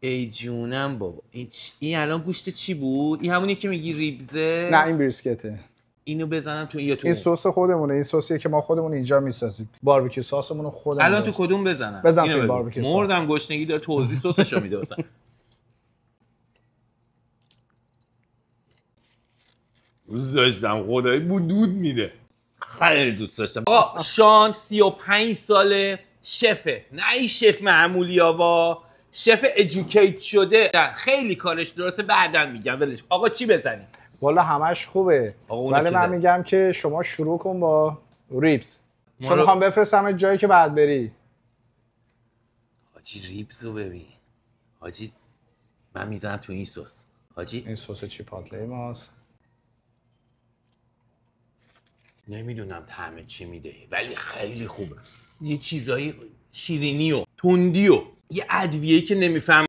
ای جونم بابا. این الان گوشت چی بود؟ این همونی که میگی ریبزه؟ نه این بریسکته. اینو بزنم تو یا تو این سس خودمونه، این سسیه که ما خودمون اینجا میسازیم. باربیکیو ساسمون رو خودمون. الان تو کدوم بزنم؟ بزن تو باربیکیو ساس. مردم گشنگی داره توضیح سسشو میده اصلا. دوست داشتم خدایی دود میده. خیلی دوست داشتم. آقا شان 35 ساله شفه، نه این شف معمولی آوا، شف ادوکییت شده. خیلی کارش درسته، بعداً میگم ولش. آقا چی بزنیم؟ والا همش خوبه، ولی من میگم که شما شروع کن با ریبز. چون میخوام بفرستم جایی که بعد بری. حاجی ریبزو ببین حاجی، من میزنم تو این سس حاجی. این سس چیپاتله ماست. نمیدونم طعم چی میده ولی خیلی خوبه. یه چیزایی شیرینی و تندی و یه ادویه‌ای که نمیفهم